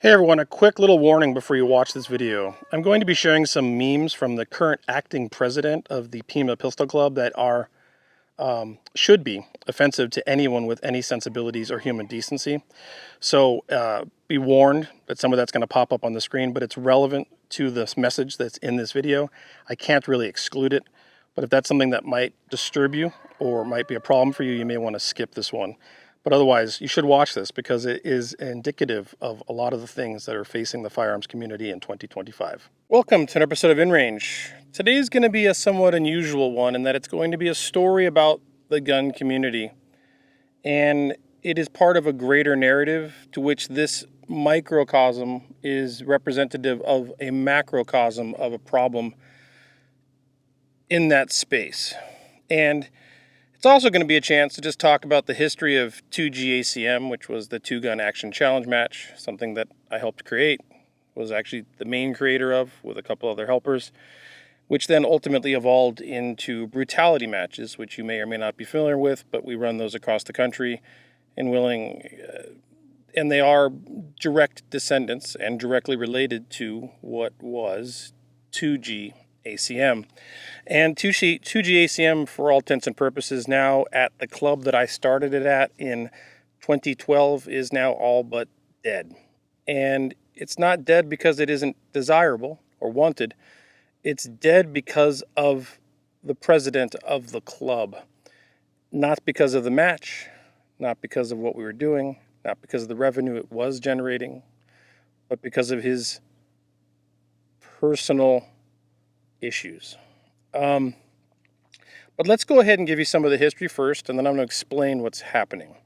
Hey everyone, a quick little warning before you watch this video. I'm going to be sharing some memes from the current acting president of the Pima Pistol Club that are, should be offensive to anyone with any sensibilities or human decency. So be warned that some of that's going to pop up on the screen, but it's relevant to this message that's in this video. I can't really exclude it, but if that's something that might disturb you or might be a problem for you, you may want to skip this one. But otherwise, you should watch this because it is indicative of a lot of the things that are facing the firearms community in 2025. Welcome to an episode of InRange. Today's going to be a somewhat unusual one in that it's going to be a story about the gun community. And it is part of a greater narrative to which this microcosm is representative of a macrocosm of a problem in that space. And it's also going to be a chance to just talk about the history of 2g-ACM, which was the two-gun action challenge match, something that I helped create, was actually the main creator of with a couple other helpers, which then ultimately evolved into brutality matches, which you may or may not be familiar with, but we run those across the country and they are direct descendants and directly related to what was 2g-ACM. And 2g-ACM, for all intents and purposes, now at the club that I started it at in 2012, is now all but dead. And it's not dead because it isn't desirable or wanted. It's dead because of the president of the club. Not because of the match, not because of what we were doing, not because of the revenue it was generating, but because of his personal issues. But let's go ahead and give you some of the history first, and then I'm going to explain what's happening.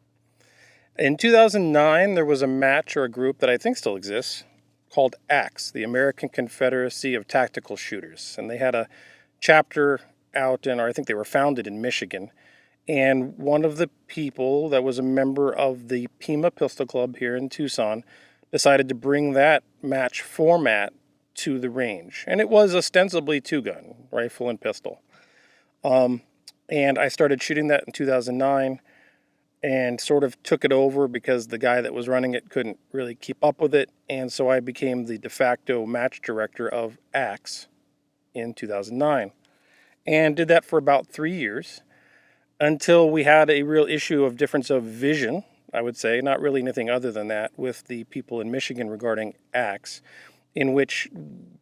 In 2009, there was a match or a group that I think still exists called ACTS, the American Confederacy of Tactical Shooters. And they had a chapter out or I think they were founded in Michigan. And one of the people that was a member of the Pima Pistol Club here in Tucson decided to bring that match format to the range. And it was ostensibly two-gun, rifle and pistol. And I started shooting that in 2009 and sort of took it over because the guy that was running it couldn't really keep up with it. And so I became the de facto match director of ACTS in 2009 and did that for about 3 years until we had a real issue of difference of vision, I would say, not really anything other than that, with the people in Michigan regarding ACTS, in which,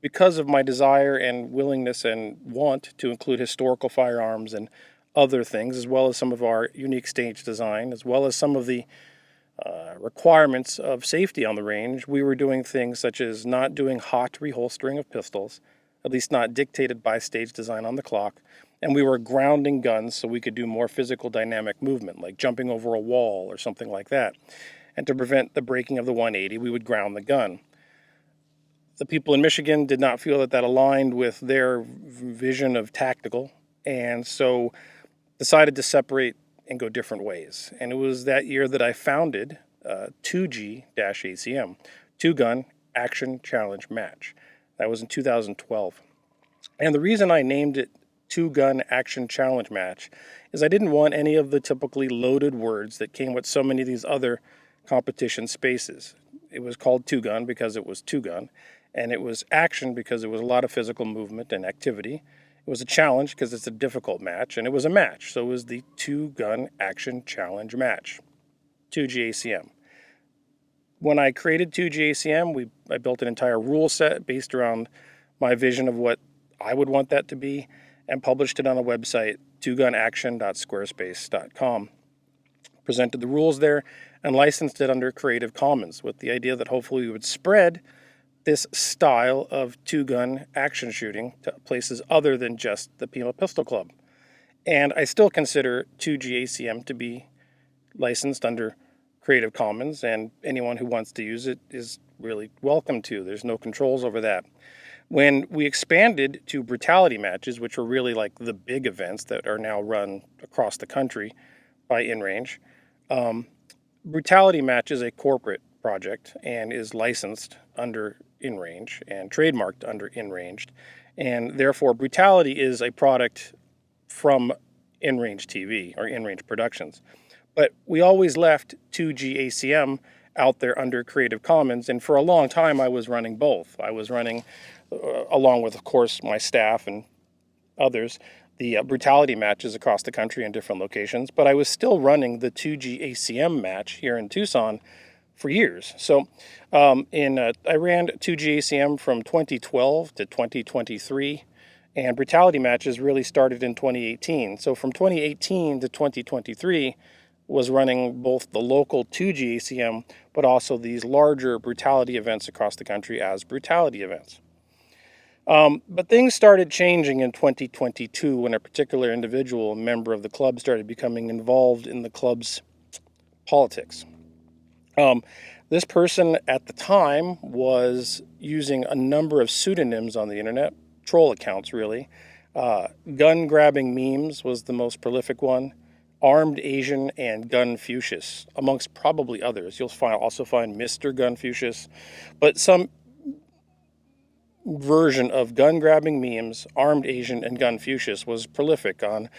because of my desire and willingness and want to include historical firearms and other things, as well as some of our unique stage design, as well as some of the requirements of safety on the range, we were doing things such as not doing hot reholstering of pistols, at least not dictated by stage design on the clock, and we were grounding guns so we could do more physical dynamic movement, like jumping over a wall or something like that. And to prevent the breaking of the 180, we would ground the gun. The people in Michigan did not feel that that aligned with their vision of tactical, and so decided to separate and go different ways. And it was that year that I founded 2g-ACM, Two-Gun Action Challenge Match. That was in 2012. And the reason I named it Two-Gun Action Challenge Match is I didn't want any of the typically loaded words that came with so many of these other competition spaces. It was called two-gun because it was two-gun, and it was action because it was a lot of physical movement and activity. It was a challenge because it's a difficult match, and it was a match. So it was the Two-Gun Action Challenge Match, 2g-ACM. When I created 2g-ACM, I built an entire rule set based around my vision of what I would want that to be and published it on a website, twogunaction.squarespace.com. Presented the rules there and licensed it under Creative Commons with the idea that hopefully we would spread this style of two-gun action shooting to places other than just the Pima Pistol Club. And I still consider 2g-ACM to be licensed under Creative Commons, and anyone who wants to use it is really welcome to. There's no controls over that. When we expanded to brutality matches, which were really like the big events that are now run across the country by InRange, brutality match is a corporate project and is licensed under InRange and trademarked under InRange, and therefore brutality is a product from InRange TV or InRange Productions. But we always left 2g-ACM out there under Creative Commons. And for a long time, I was running both. I was running, along with, of course, my staff and others, the Brutality matches across the country in different locations. But I was still running the 2g-ACM match here in Tucson for years. So I ran 2g-ACM from 2012 to 2023. And Brutality matches really started in 2018. So from 2018 to 2023 was running both the local 2g-ACM, but also these larger Brutality events across the country as Brutality events. But things started changing in 2022 when a particular individual, a member of the club, started becoming involved in the club's politics. This person at the time was using a number of pseudonyms on the internet, troll accounts really. GunGrabbingMemes was the most prolific one, Armed Asian, and Gunfucius, amongst probably others. You'll also find Mr. Gunfucius, but some version of GunGrabbingMemes, Armed Asian, and Gunfucius was prolific on,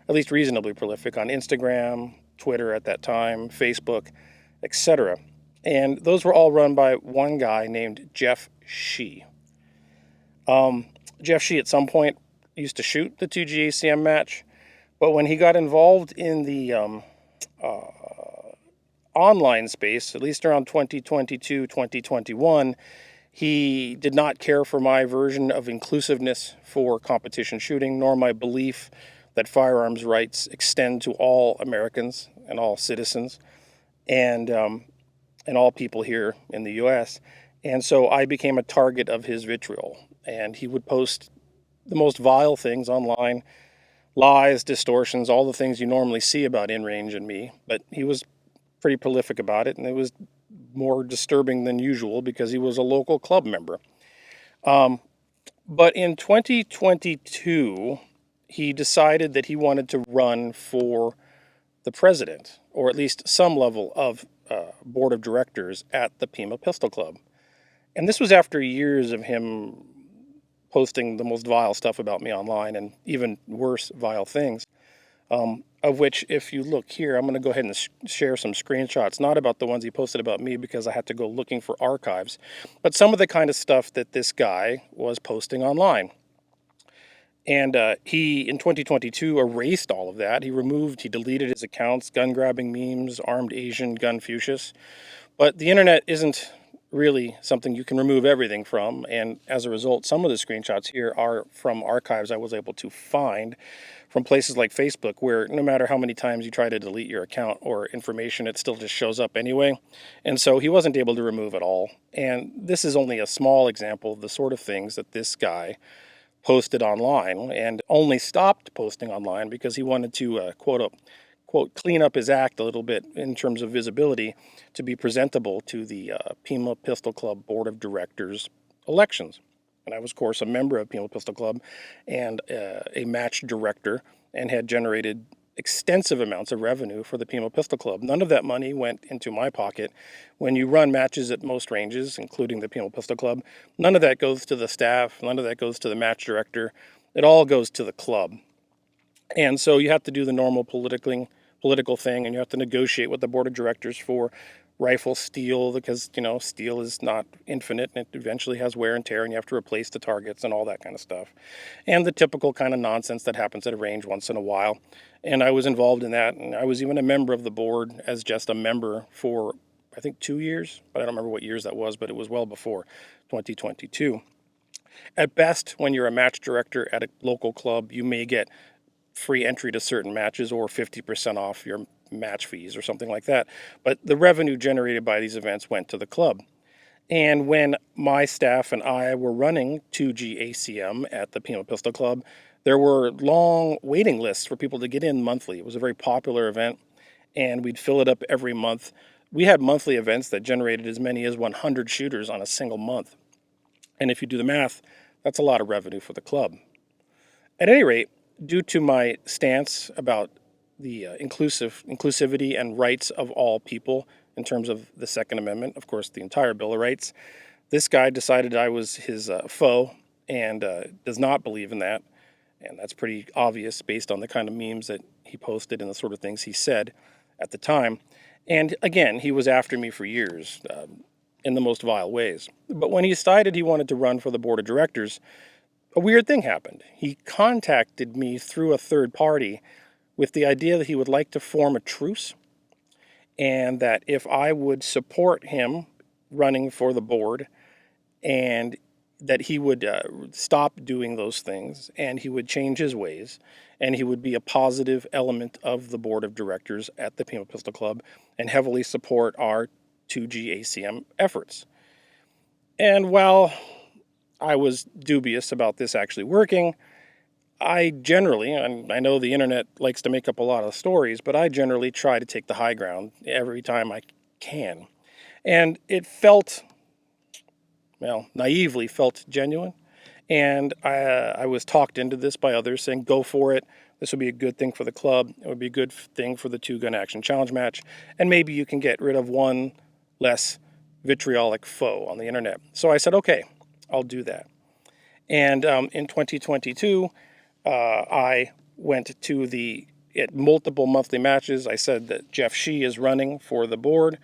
at least reasonably prolific, on Instagram, Twitter at that time, Facebook, etc. And those were all run by one guy named Shei. Shei at some point used to shoot the 2g-ACM match, but when he got involved in the online space, at least around 2022, 2021, he did not care for my version of inclusiveness for competition shooting, nor my belief that firearms rights extend to all Americans and all citizens and all people here in the U.S. And so I became a target of his vitriol. And he would post the most vile things online, lies, distortions, all the things you normally see about InRange and me. But he was pretty prolific about it, and it was more disturbing than usual because he was a local club member. But in 2022, he decided that he wanted to run for the president, or at least some level of board of directors at the Pima Pistol Club. And this was after years of him posting the most vile stuff about me online, and even worse vile things, of which, if you look here, I'm going to go ahead and share some screenshots, not about the ones he posted about me because I had to go looking for archives, but some of the kind of stuff that this guy was posting online. And he, in 2022, erased all of that. He deleted his accounts, GunGrabbingMemes, Armed Asian, Gunfucius. But the internet isn't really something you can remove everything from, and as a result, some of the screenshots here are from archives I was able to find from places like Facebook, where no matter how many times you try to delete your account or information, it still just shows up anyway. And so he wasn't able to remove it all. And this is only a small example of the sort of things that this guy posted online, and only stopped posting online because he wanted to quote, clean up his act a little bit in terms of visibility to be presentable to the Pima Pistol Club Board of Directors elections. And I was, of course, a member of Pima Pistol Club and a match director, and had generated extensive amounts of revenue for the Pima Pistol Club. None of that money went into my pocket. When you run matches at most ranges, including the Pima Pistol Club, none of that goes to the staff, none of that goes to the match director. It all goes to the club. And so you have to do the normal political thing, and you have to negotiate with the board of directors for rifle steel, because steel is not infinite, and it eventually has wear and tear, and you have to replace the targets and all that kind of stuff, and the typical kind of nonsense that happens at a range once in a while. And I was involved in that, and I was even a member of the board as just a member for I think 2 years, but I don't remember what years that was, but it was well before 2022. At best, when you're a match director at a local club, you may get free entry to certain matches or 50% off your match fees or something like that. But the revenue generated by these events went to the club. And when my staff and I were running 2g-ACM at the Pima Pistol Club, there were long waiting lists for people to get in monthly. It was a very popular event, and we'd fill it up every month. We had monthly events that generated as many as 100 shooters on a single month. And if you do the math, that's a lot of revenue for the club. At any rate, due to my stance about the inclusivity and rights of all people in terms of the Second Amendment, of course, the entire Bill of Rights, this guy decided I was his foe, and does not believe in that. And that's pretty obvious based on the kind of memes that he posted and the sort of things he said at the time. And again, he was after me for years in the most vile ways. But when he decided he wanted to run for the board of directors, a weird thing happened. He contacted me through a third party with the idea that he would like to form a truce, and that if I would support him running for the board, and that he would stop doing those things and he would change his ways and he would be a positive element of the board of directors at the Pima Pistol Club and heavily support our 2g-ACM efforts. And while I was dubious about this actually working, I generally, and I know the internet likes to make up a lot of stories, but I generally try to take the high ground every time I can. And it felt, well, naively felt genuine. And I was talked into this by others saying, go for it. This would be a good thing for the club. It would be a good thing for the 2-gun action challenge match. And maybe you can get rid of one less vitriolic foe on the internet. So I said, okay, I'll do that. And in 2022, I went to at multiple monthly matches. I said that Shei is running for the board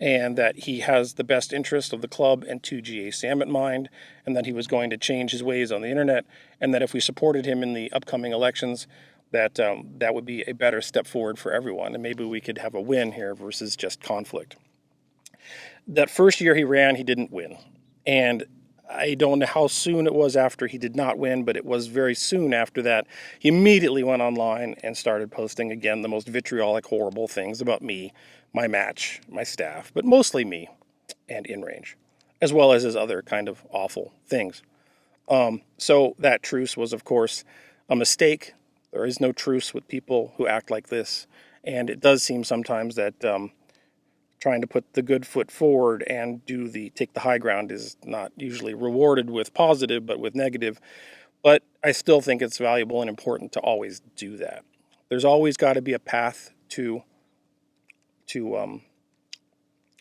and that he has the best interest of the club and 2g-ACM at mind, and that he was going to change his ways on the internet, and that if we supported him in the upcoming elections, that that would be a better step forward for everyone, and maybe we could have a win here versus just conflict. That first year he ran, he didn't win. And I don't know how soon it was after he did not win, but it was very soon after that. He immediately went online and started posting again the most vitriolic, horrible things about me, my match, my staff, but mostly me and InRange, as well as his other kind of awful things. So that truce was, of course, a mistake. There is no truce with people who act like this. And it does seem sometimes that trying to put the good foot forward and take the high ground is not usually rewarded with positive, but with negative. But I still think it's valuable and important to always do that. There's always got to be a path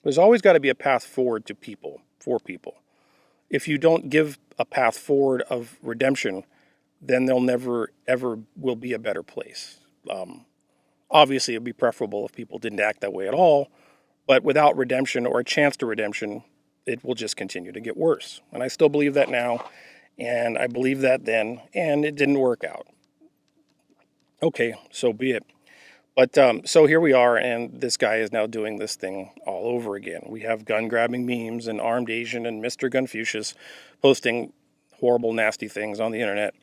there's always got to be a path forward for people. If you don't give a path forward of redemption, then there'll never ever will be a better place. Obviously, it'd be preferable if people didn't act that way at all. But without redemption or a chance to redemption, it will just continue to get worse. And I still believe that now, and I believe that then, and it didn't work out. Okay, so be it. But so here we are, and this guy is now doing this thing all over again. We have GunGrabbingMemes and Armed Asian and Mr. Gunfucius posting horrible, nasty things on the internet.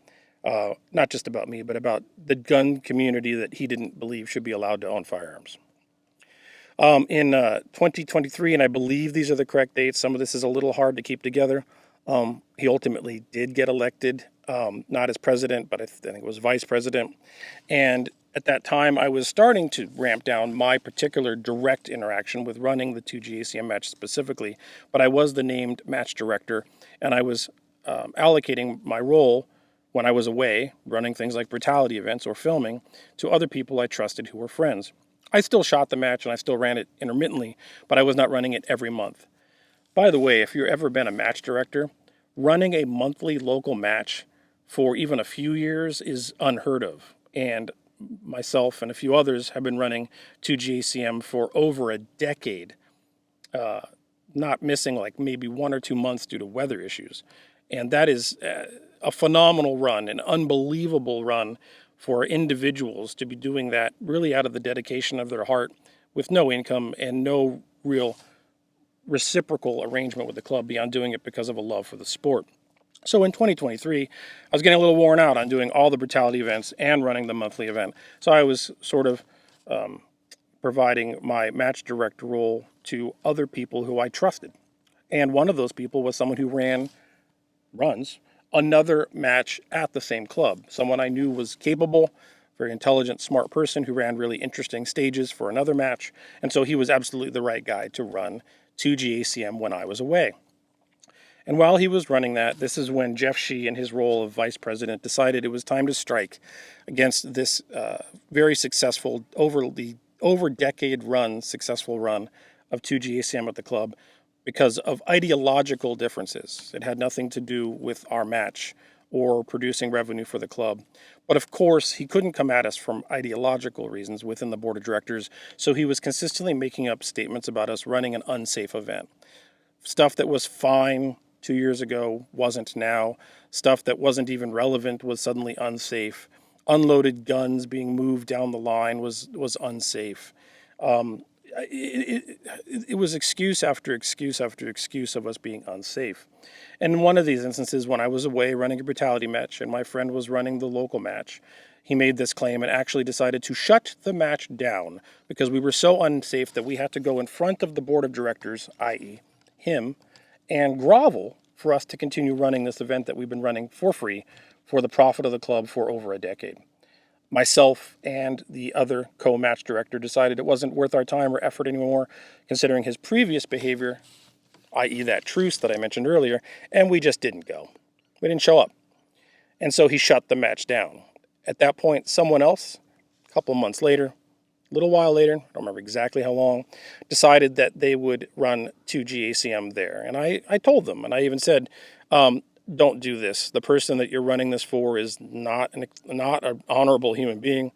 Not just about me, but about the gun community that he didn't believe should be allowed to own firearms. In 2023, and I believe these are the correct dates, some of this is a little hard to keep together, he ultimately did get elected, not as president, but I think it was vice president. And at that time, I was starting to ramp down my particular direct interaction with running the 2g-ACM match specifically, but I was the named match director, and I was allocating my role when I was away, running things like Brutality events or filming, to other people I trusted who were friends. I still shot the match and I still ran it intermittently, but I was not running it every month. By the way, if you've ever been a match director, running a monthly local match for even a few years is unheard of. And myself and a few others have been running 2g-ACM for over a decade, not missing like maybe 1 or 2 months due to weather issues. And that is a phenomenal run, an unbelievable run for individuals to be doing that really out of the dedication of their heart with no income and no real reciprocal arrangement with the club beyond doing it because of a love for the sport. So in 2023, I was getting a little worn out on doing all the Brutality events and running the monthly event. So I was sort of providing my match director role to other people who I trusted. And one of those people was someone who runs another match at the same club. Someone I knew was capable, very intelligent, smart person who ran really interesting stages for another match. And so he was absolutely the right guy to run 2g-ACM when I was away. And while he was running that, this is when Shei, in his role of vice president, decided it was time to strike against this very successful, over decade successful run of 2g-ACM at the club because of ideological differences. It had nothing to do with our match or producing revenue for the club. But of course, he couldn't come at us from ideological reasons within the board of directors, so he was consistently making up statements about us running an unsafe event. Stuff that was fine 2 years ago wasn't now. Stuff that wasn't even relevant was suddenly unsafe. Unloaded guns being moved down the line was unsafe. It was excuse after excuse after excuse of us being unsafe. And in one of these instances, when I was away running a brutality match and my friend was running the local match, he made this claim and actually decided to shut the match down because we were so unsafe that we had to go in front of the board of directors, i.e., him, and grovel for us to continue running this event that we've been running for free for the profit of the club for over a decade. Myself and the other co-match director decided it wasn't worth our time or effort anymore, considering his previous behavior, i.e. that truce that I mentioned earlier, and we just didn't go. We didn't show up. And so he shut the match down. At that point, someone else, a couple months later, a little while later, I don't remember exactly how long, decided that they would run 2g-ACM there. And I told them, and I even said, don't do this. The person that you're running this for is not an honorable human being,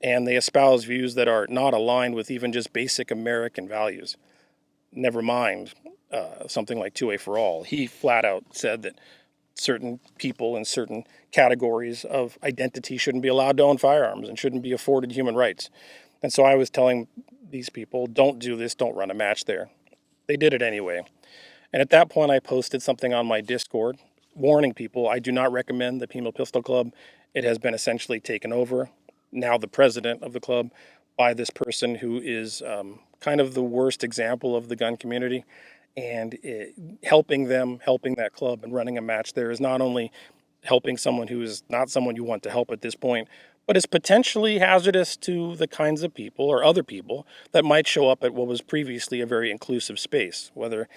and they espouse views that are not aligned with even just basic American values. Never mind something like 2A for all. He flat out said that certain people in certain categories of identity shouldn't be allowed to own firearms and shouldn't be afforded human rights. And so I was telling these people, don't do this, don't run a match there. They did it anyway. And at that point, I posted something on my Discord warning people I do not recommend the Pima Pistol Club. It has been essentially taken over, now the president of the club, by this person who is kind of the worst example of the gun community. And helping that club and running a match there is not only helping someone who is not someone you want to help at this point, but is potentially hazardous to the kinds of people or other people that might show up at what was previously a very inclusive space. Whether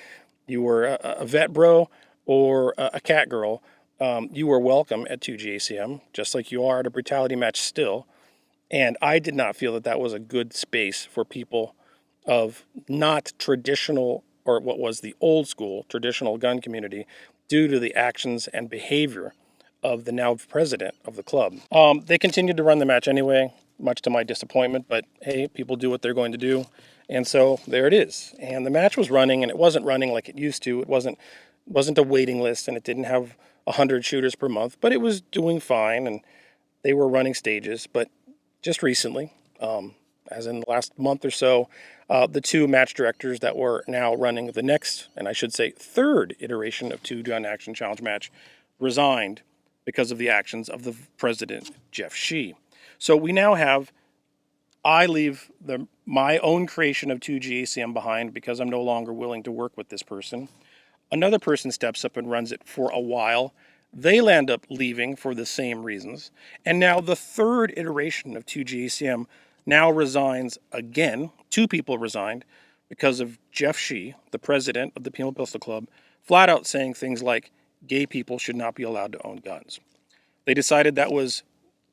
you were a vet bro or a cat girl, you were welcome at 2g-ACM, just like you are at a brutality match still. And I did not feel that that was a good space for people of not traditional, or what was the old school traditional gun community, due to the actions and behavior of the now president of the club. They continued to run the match anyway, much to my disappointment, but hey, people do what they're going to do. And so there it is. And the match was running, and it wasn't running like it used to. It wasn't a waiting list, and it didn't have 100 shooters per month, but it was doing fine, and they were running stages. But just recently, as in the last month or so, the two match directors that were now running the next, and I should say third iteration of 2 Gun Action Challenge match resigned because of the actions of the president, Jeff Shei. So we now have, I leave my own creation of 2g-ACM behind because I'm no longer willing to work with this person. Another person steps up and runs it for a while. They land up leaving for the same reasons. And now the third iteration of 2g-ACM now resigns again. Two people resigned because of Jeff Shei, the president of the Pima Pistol Club, flat out saying things like gay people should not be allowed to own guns. They decided that was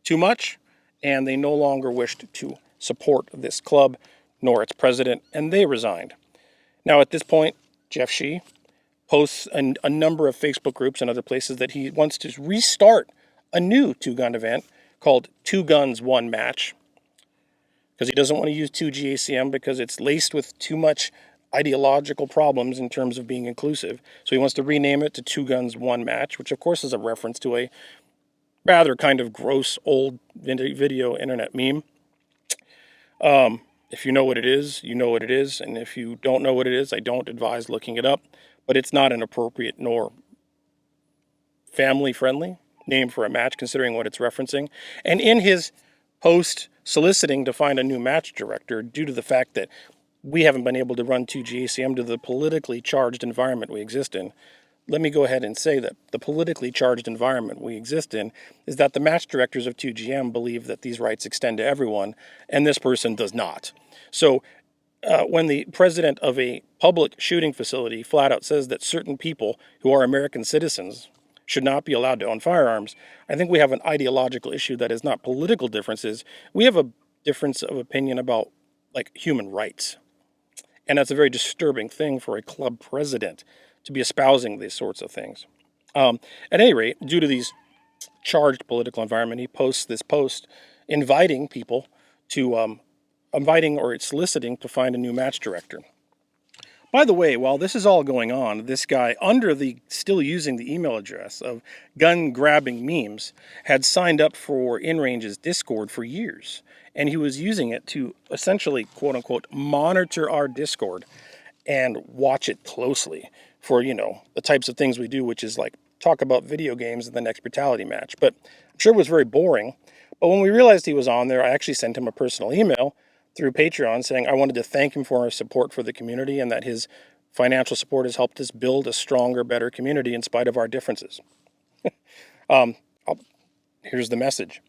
too much, and they no longer wished to support this club nor its president, and they resigned. Now at this point, Jeff Shei posts a number of Facebook groups and other places that he wants to restart a new 2-gun event called 2 Guns 1 Match, because he doesn't want to use 2g-ACM because it's laced with too much ideological problems in terms of being inclusive. So he wants to rename it to 2 Guns 1 Match, which of course is a reference to a rather kind of gross old video internet meme. If you know what it is, you know what it is. And if you don't know what it is, I don't advise looking it up. But it's not an appropriate nor family-friendly name for a match, considering what it's referencing. And in his post soliciting to find a new match director, due to the fact that we haven't been able to run 2g-ACM to the politically charged environment we exist in, let me go ahead and say that the politically charged environment we exist in is that the match directors of 2GM believe that these rights extend to everyone, and this person does not. So when the president of a public shooting facility flat out says that certain people who are American citizens should not be allowed to own firearms, I think we have an ideological issue that is not political differences. We have a difference of opinion about like human rights. And that's a very disturbing thing for a club president to be espousing these sorts of things. At any rate, due to these charged political environment, he posts this post inviting people to, inviting or soliciting to find a new match director. By the way, while this is all going on, this guy, still using the email address of GunGrabbingMemes, had signed up for InRange's Discord for years. And he was using it to essentially, quote unquote, monitor our Discord and watch it closely for, the types of things we do, which is like talk about video games in the next Brutality match. But I'm sure it was very boring. But when we realized he was on there, I actually sent him a personal email through Patreon saying I wanted to thank him for his support for the community and that his financial support has helped us build a stronger, better community in spite of our differences. Here's the message.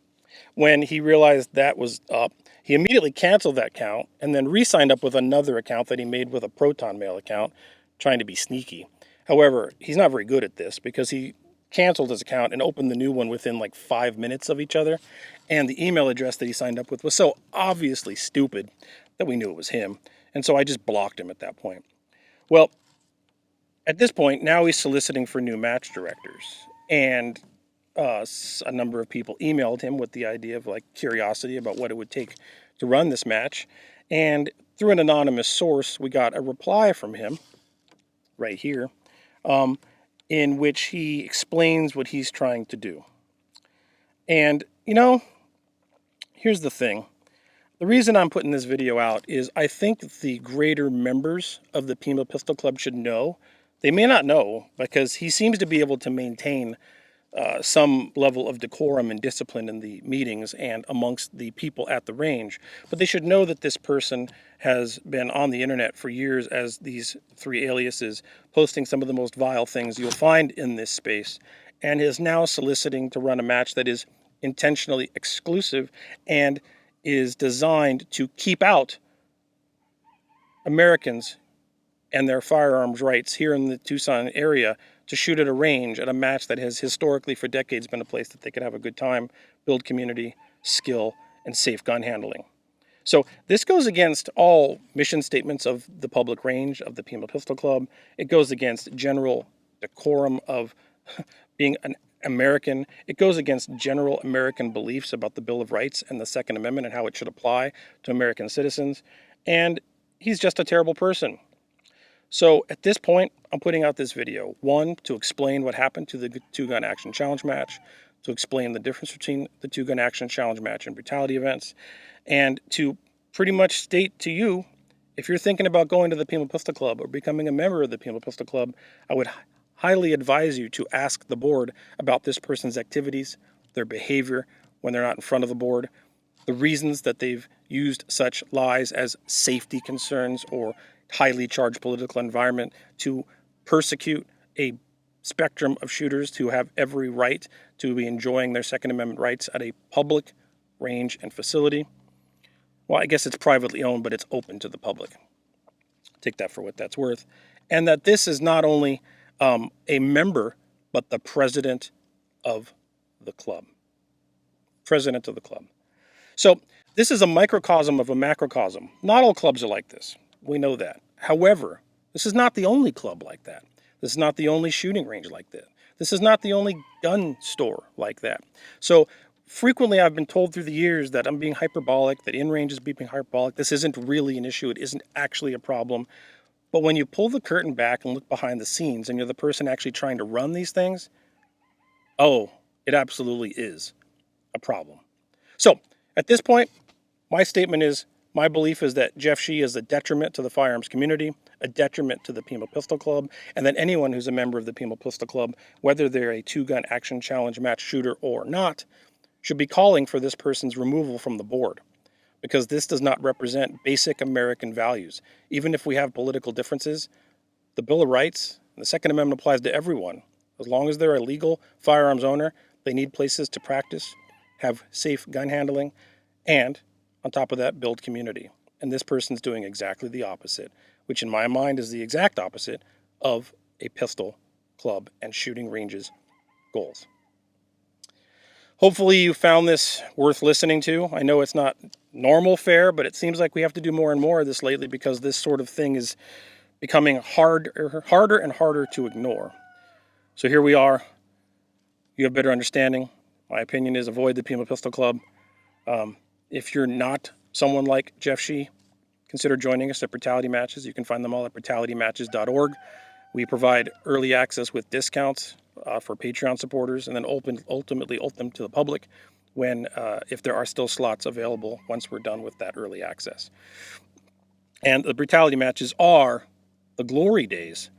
When he realized that was up, he immediately canceled that account and then re-signed up with another account that he made with a Proton Mail account, trying to be sneaky. However, he's not very good at this because he canceled his account and opened the new one within like 5 minutes of each other. And the email address that he signed up with was so obviously stupid that we knew it was him. And so I just blocked him at that point. Well, at this point, now he's soliciting for new match directors. And a number of people emailed him with the idea of like curiosity about what it would take to run this match. And through an anonymous source, we got a reply from him right here, in which he explains what he's trying to do. And, here's the thing. The reason I'm putting this video out is I think the greater members of the Pima Pistol Club should know. They may not know because he seems to be able to maintain some level of decorum and discipline in the meetings and amongst the people at the range. But they should know that this person has been on the internet for years as these 3 aliases, posting some of the most vile things you'll find in this space, and is now soliciting to run a match that is intentionally exclusive and is designed to keep out Americans and their firearms rights here in the Tucson area to shoot at a range at a match that has historically for decades been a place that they could have a good time, build community, skill, and safe gun handling. So this goes against all mission statements of the public range of the Pima Pistol Club. It goes against general decorum of being an American. It goes against general American beliefs about the Bill of Rights and the Second Amendment and how it should apply to American citizens. And he's just a terrible person. So at this point, I'm putting out this video, 1, to explain what happened to the 2-gun action challenge match, to explain the difference between the 2-gun action challenge match and brutality events, and to pretty much state to you, if you're thinking about going to the Pima Pistol Club or becoming a member of the Pima Pistol Club, I would highly advise you to ask the board about this person's activities, their behavior when they're not in front of the board, the reasons that they've used such lies as safety concerns or highly charged political environment to persecute a spectrum of shooters who have every right to be enjoying their Second Amendment rights at a public range and facility. Well, I guess it's privately owned, but it's open to the public. Take that for what that's worth. And that this is not only a member, but the president of the club. President of the club. So this is a microcosm of a macrocosm. Not all clubs are like this. We know that. However, this is not the only club like that. This is not the only shooting range like that. This is not the only gun store like that. So frequently I've been told through the years that I'm being hyperbolic, that InRange is being hyperbolic. This isn't really an issue. It isn't actually a problem. But when you pull the curtain back and look behind the scenes and you're the person actually trying to run these things, oh, it absolutely is a problem. So at this point, my statement is, my belief is that Jeff Shei is a detriment to the firearms community, a detriment to the Pima Pistol Club, and that anyone who's a member of the Pima Pistol Club, whether they're a 2-gun action challenge match shooter or not, should be calling for this person's removal from the board, because this does not represent basic American values. Even if we have political differences, the Bill of Rights and the Second Amendment applies to everyone. As long as they're a legal firearms owner, they need places to practice, have safe gun handling, and on top of that, build community. And this person's doing exactly the opposite, which in my mind is the exact opposite of a pistol club and shooting ranges goals. Hopefully you found this worth listening to. I know it's not normal fare, but it seems like we have to do more and more of this lately because this sort of thing is becoming harder and harder to ignore. So here we are. You have better understanding. My opinion is avoid the Pima Pistol Club. If you're not someone like Jeff Shei, consider joining us at Brutality Matches. You can find them all at brutalitymatches.org. We provide early access with discounts for Patreon supporters, and then ultimately open to the public when, if there are still slots available once we're done with that early access. And the Brutality Matches are the glory days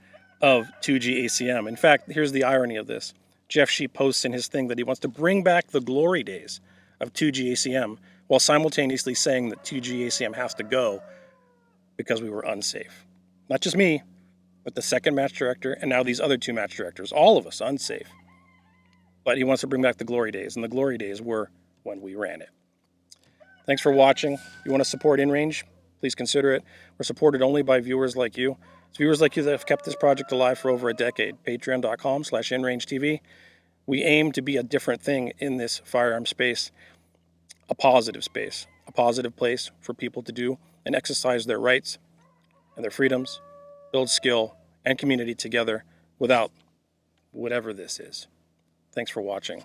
of 2g-ACM. In fact, here's the irony of this. Jeff Shei posts in his thing that he wants to bring back the glory days of 2g-ACM while simultaneously saying that 2g-ACM has to go because we were unsafe. Not just me, but the second match director and now these other two match directors, all of us unsafe. But he wants to bring back the glory days, and the glory days were when we ran it. Thanks for watching. If you want to support InRange, please consider it. We're supported only by viewers like you. It's viewers like you that have kept this project alive for over a decade. Patreon.com/InRangeTV. We aim to be a different thing in this firearm space, a positive space, a positive place for people to do and exercise their rights and their freedoms, build skill and community together without whatever this is. Thanks for watching.